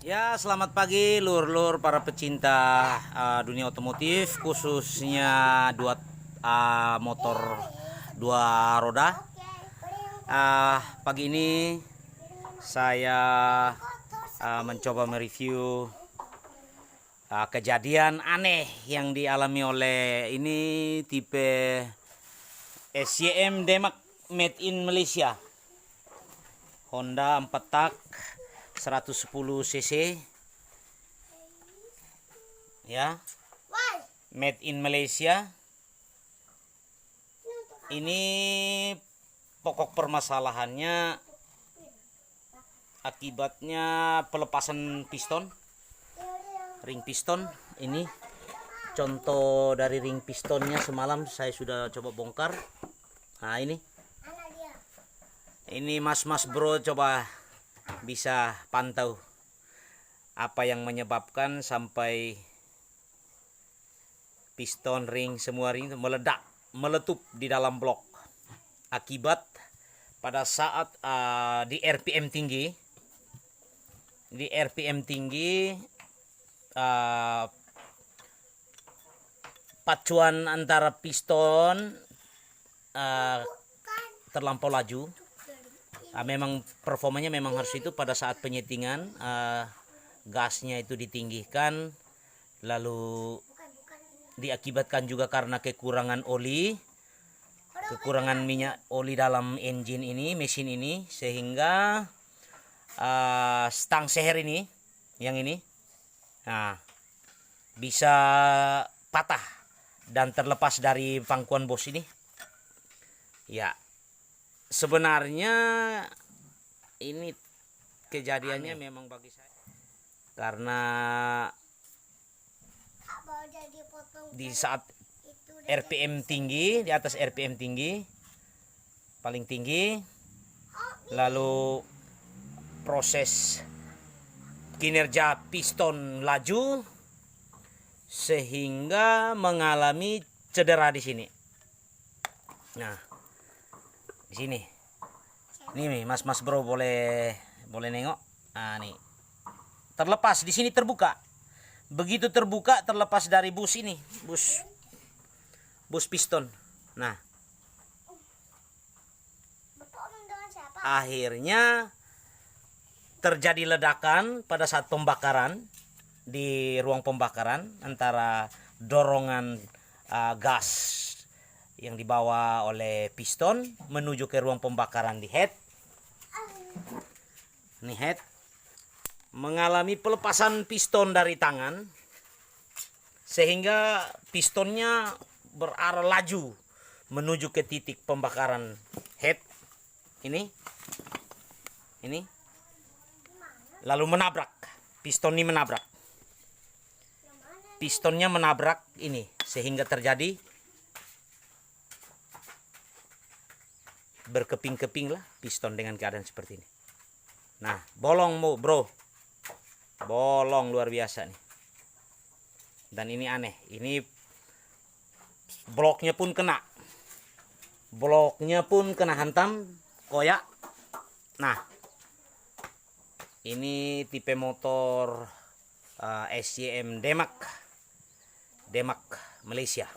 Ya, selamat pagi lur-lur para pecinta dunia otomotif, khususnya motor dua roda. Pagi ini saya mencoba mereview kejadian aneh yang dialami oleh ini tipe SYM Demak made in Malaysia. Honda 4 tak 110 cc ya, made in Malaysia. Ini pokok permasalahannya akibatnya pelepasan piston, ring piston. Ini contoh dari ring pistonnya, semalam saya sudah coba bongkar. Nah, ini mas-mas bro coba bisa pantau apa yang menyebabkan sampai piston, ring, semua ring meletup di dalam blok akibat pada saat di RPM tinggi, pacuan antara piston terlampau laju. Memang performanya memang harus itu pada saat penyetingan, gasnya itu ditinggikan, lalu diakibatkan juga karena kekurangan minyak oli dalam mesin ini, sehingga stang seher ini, yang ini, bisa patah dan terlepas dari pangkuan bos ini. Ya, sebenarnya ini kejadiannya memang bagi saya karena di saat RPM tinggi, di atas RPM tinggi, paling tinggi, lalu proses kinerja piston laju sehingga mengalami cedera di sini. Nah, di sini. Nih, mas bro boleh nengok. Nih. Terlepas di sini, terbuka. Begitu terbuka, terlepas dari bus ini, bus piston. Nah, akhirnya terjadi ledakan pada saat pembakaran di ruang pembakaran antara dorongan gas yang dibawa oleh piston menuju ke ruang pembakaran di head. Ini head mengalami pelepasan piston dari tangan sehingga pistonnya berarah laju menuju ke titik pembakaran head ini lalu menabrak. Pistonnya menabrak ini sehingga terjadi berkeping-keping lah piston dengan keadaan seperti ini. Nah, bolong bro, bolong luar biasa nih. Dan ini aneh, ini bloknya pun kena hantam, koyak. Nah, ini tipe motor SYM Demak Malaysia.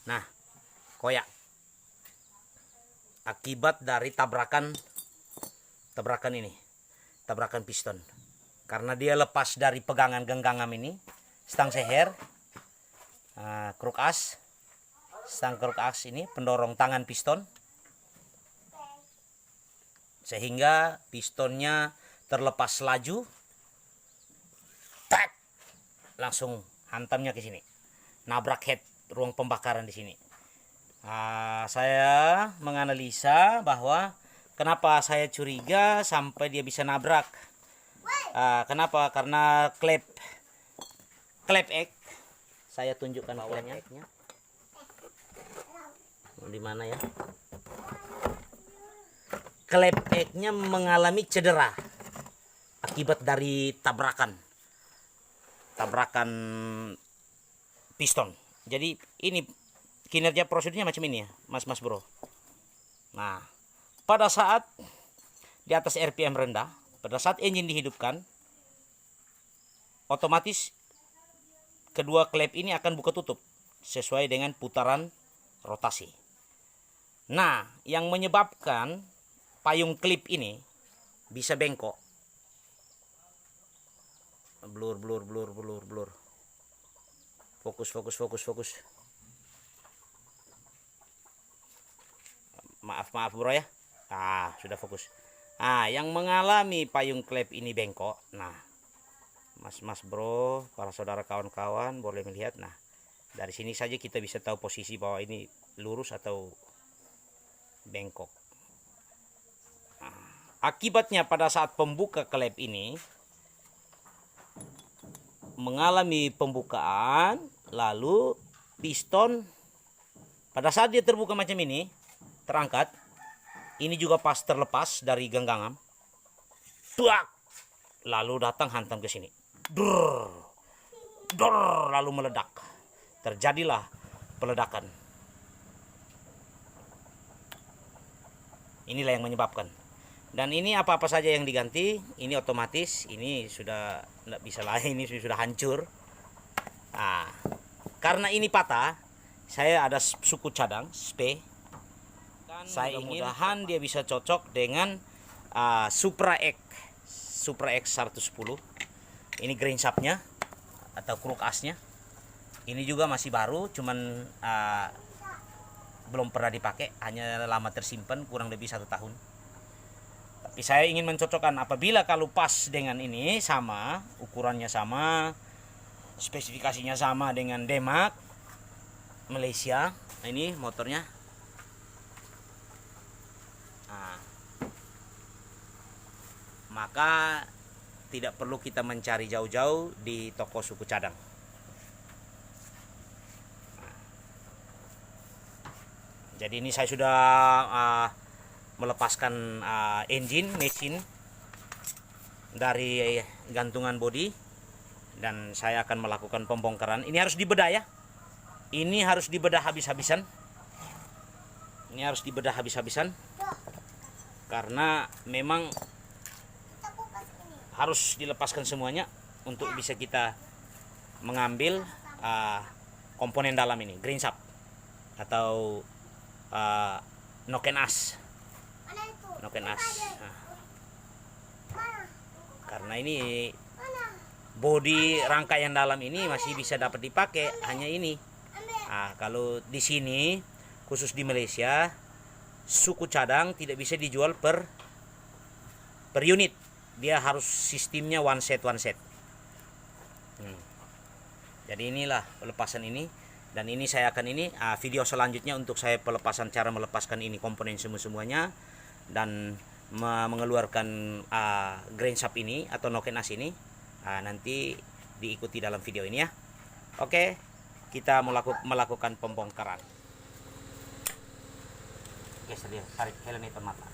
Nah, koyak akibat dari tabrakan piston, karena dia lepas dari pegangan genggam ini, stang seher, stang kruk as ini pendorong tangan piston, sehingga pistonnya terlepas laju, langsung hantamnya ke sini, nabrak head ruang pembakaran di sini. Saya menganalisa bahwa kenapa saya curiga sampai dia bisa nabrak. Kenapa? Karena klep X. Saya tunjukkan klep X-nya. Di mana ya? Klep X-nya mengalami cedera akibat dari tabrakan piston. Jadi ini kinerja prosedurnya macam ini ya, mas bro. Nah, pada saat di atas RPM rendah, pada saat engine dihidupkan, otomatis kedua klep ini akan buka tutup sesuai dengan putaran rotasi. Nah, yang menyebabkan payung klip ini bisa bengkok. Blur. Fokus. Maaf bro ya. Sudah fokus. Yang mengalami payung klep ini bengkok. Nah, mas bro, para saudara kawan-kawan boleh melihat. Nah, dari sini saja kita bisa tahu posisi bahwa ini lurus atau bengkok. Akibatnya pada saat pembuka klep ini mengalami pembukaan, lalu piston pada saat dia terbuka macam ini, terangkat, ini juga pas terlepas dari genggaman, lalu datang hantam ke sini, lalu meledak, terjadilah peledakan. Inilah yang menyebabkan. Dan ini apa-apa saja yang diganti, ini otomatis, ini sudah tidak bisa lagi, ini sudah hancur. Karena ini patah, saya ada suku cadang, SPE. Saya mudah-mudahan dia bisa cocok dengan Supra X 110. Ini grain shaftnya atau kruk asnya. Ini juga masih baru, cuman belum pernah dipakai, hanya lama tersimpan, kurang lebih 1 tahun. Tapi saya ingin mencocokkan apabila kalau pas dengan ini sama, ukurannya sama, spesifikasinya sama dengan Demak Malaysia. Ini motornya. Maka tidak perlu kita mencari jauh-jauh di toko suku cadang. Jadi ini saya sudah melepaskan mesin dari gantungan bodi, dan saya akan melakukan pembongkaran. Ini harus dibedah ya. Ini harus dibedah habis-habisan. Karena memang harus dilepaskan semuanya untuk bisa kita mengambil komponen dalam ini, grain shaft atau noken as. Karena ini bodi rangkaian dalam ini masih bisa dapat dipakai hanya ini. Kalau di sini khusus di Malaysia, suku cadang tidak bisa dijual per unit. Dia harus sistemnya one set. Jadi inilah pelepasan ini. Dan ini saya akan video selanjutnya untuk saya pelepasan, cara melepaskan ini komponen semuanya dan mengeluarkan grain shaft ini atau noken as ini. Nanti diikuti dalam video ini ya. Oke, kita melakukan pembongkaran. Geser dia, tarik helmet mata.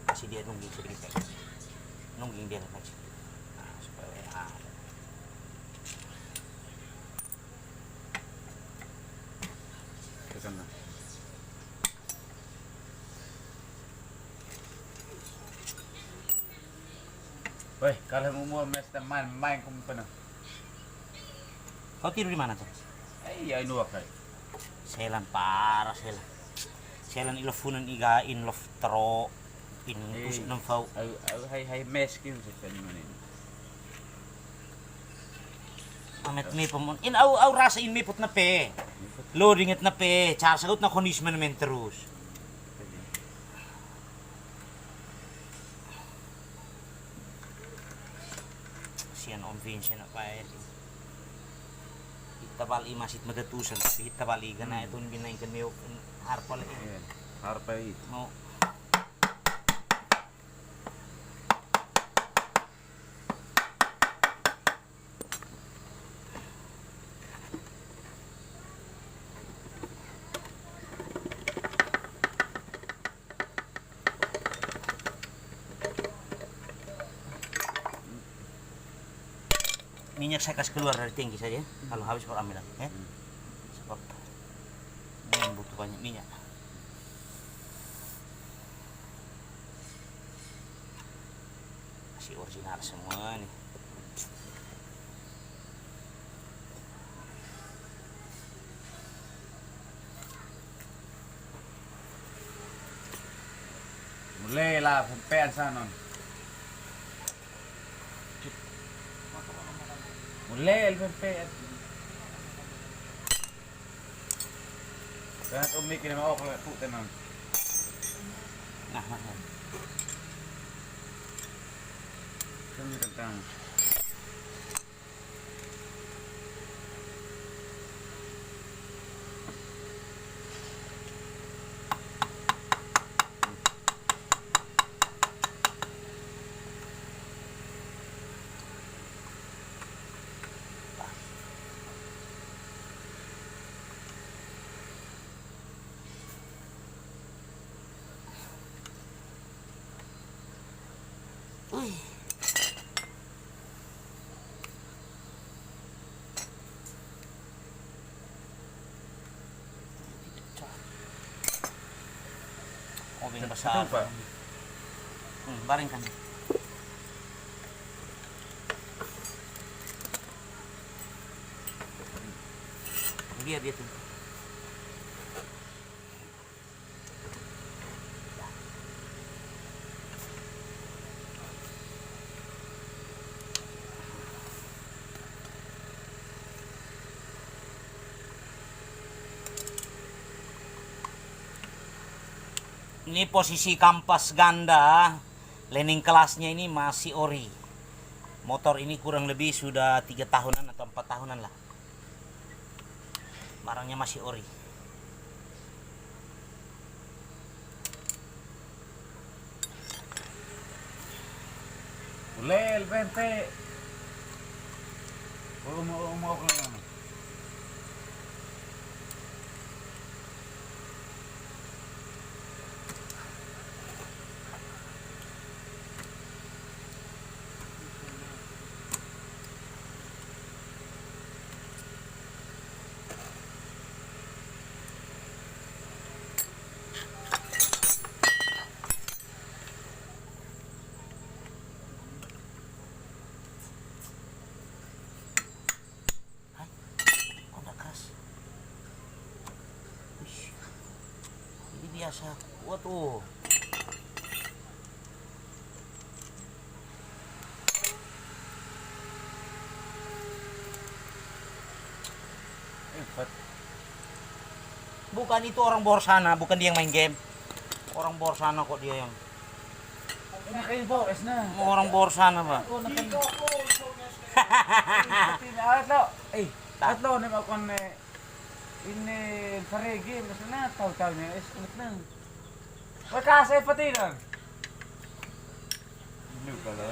Kasih dia nungging sedikit. Nungging dia lagi. Supaya kesana. Woi, kalau mau main kung pernah. Kau tidur di mana tuh? Iya, ini wakai. Selan parah selan. Selan ilofunan iga inlof tero in tusuk ng fau. Hai mes kin sa kanina. Amet me pamon. In au rasa in me put na pe. Loading it na pe. Tsaka sagot na condition men terus. Siyan om Vincent na pa tabali masit madatusan tapi tabali gana ito binain kan mayo harpa lagi. Harpa itu. Mau minyak saya kasih keluar dari tangki saja kalau habis baru ambil lagi sebab ini butuh banyak minyak. original semua nih. Mulai lah pempean sana. Mulai pempean. Kan umi kini mau kalau tu tenang. Nah, Kami tentang obeng besar. apa? Baringkan. Biar dia tuh. Ini posisi kampas ganda, lening kelasnya ini masih ori. Motor ini kurang lebih sudah 3 tahunan atau 4 tahunan lah. Barangnya masih ori. Mulai pempe. Mau kalau Oh, enggak keras. Uish. Ini biasa kuat tuh. Bukan itu orang bor sana, bukan dia yang main game. Orang bor sana kok dia yang. Ini kayak bos na. Orang bor sana, Pak. Atlo, atlo ni makon ini faregi masana tahu-tahu ni ulit na. Kasi pati lang. Ini pala.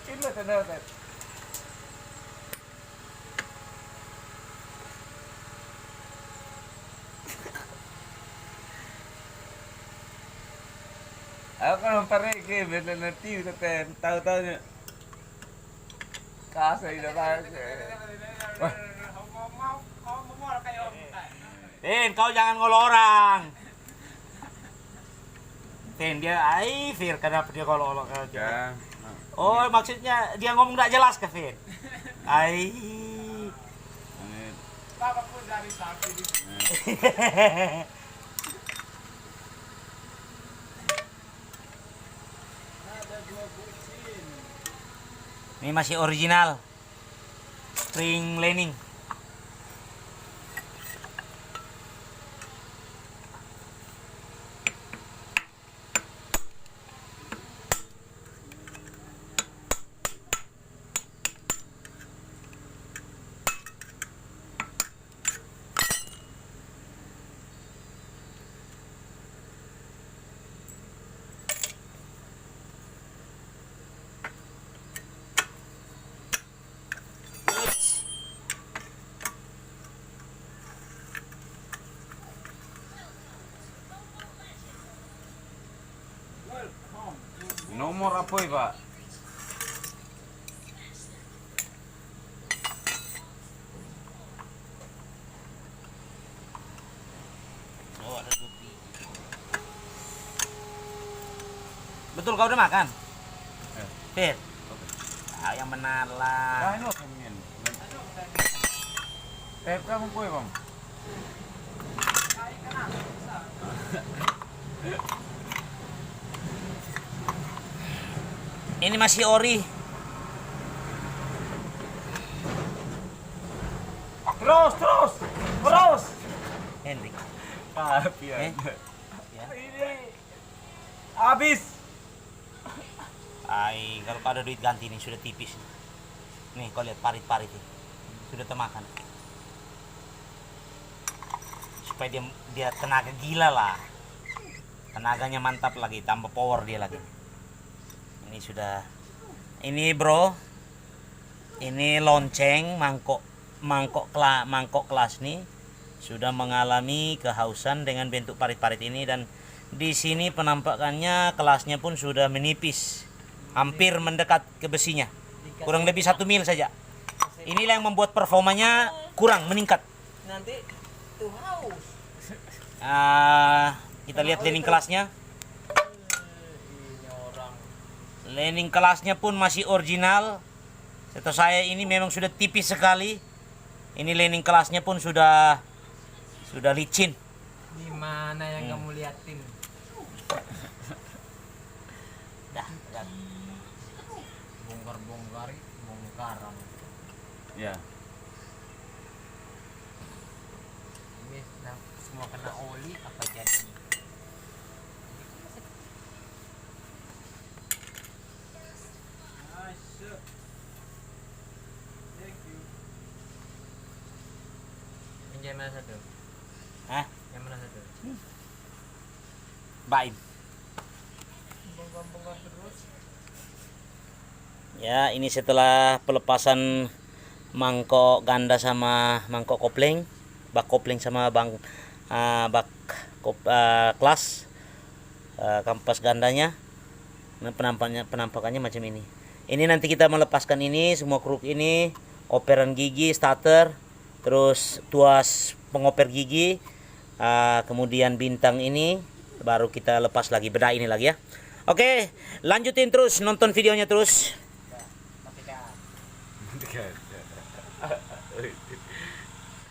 Kilo tanaw tat. Ako kan parege, bela na tiu taten, tahu-tahu niya. Kasay na tayo. Tin, kau jangan ngolok orang. Tin, dia Fir, kenapa dia ngolok-ngolok aja? Ya. Oh, maksudnya dia ngomong tidak jelas ke Fir? Bapak pun dari sapi di sini. Ini masih original. Spring laning. Nomor apa ya, Pak? Betul kau udah makan? Eh. Fit. Ah, yang benar lah. Kain lo kemudian. Kamu kue bang. Ini masih ori. Terus. Henry. Tapi Eh? ya. Ini habis. Ay, kalau kau ada duit ganti nih sudah tipis. Nih kau lihat parit-parit ini. Sudah termakan. Supaya dia tenaga gila lah. Tenaganya mantap lagi, tambah power dia lagi. Ini sudah. Ini bro. Ini lonceng mangkok kelas nih sudah mengalami kehausan dengan bentuk parit-parit ini, dan di sini penampakannya kelasnya pun sudah menipis, hampir mendekat ke besinya, kurang lebih 1 mil saja. Inilah yang membuat performanya kurang meningkat. Nanti tuh haus. Kita lihat landing kelasnya. Ini orang. Landing kelasnya pun masih original. Setahu saya ini memang sudah tipis sekali. Ini landing kelasnya pun sudah licin. Di mana yang kamu liatin? Dah. Bongkaran. Ya. Ini semua kena oli apa jadi? Yang mana satu? Hah? Yang mana satu? Baik. Bongkar terus. Ya, ini setelah pelepasan mangkok ganda sama mangkok kopling, bak kopling sama kelas, kampas gandanya. Nah, penampakannya macam ini. Ini nanti kita melepaskan ini semua kruk ini, operan gigi, starter, terus tuas pengoper gigi, kemudian bintang ini, baru kita lepas lagi, bedah ini lagi ya. Oke, lanjutin terus nonton videonya terus.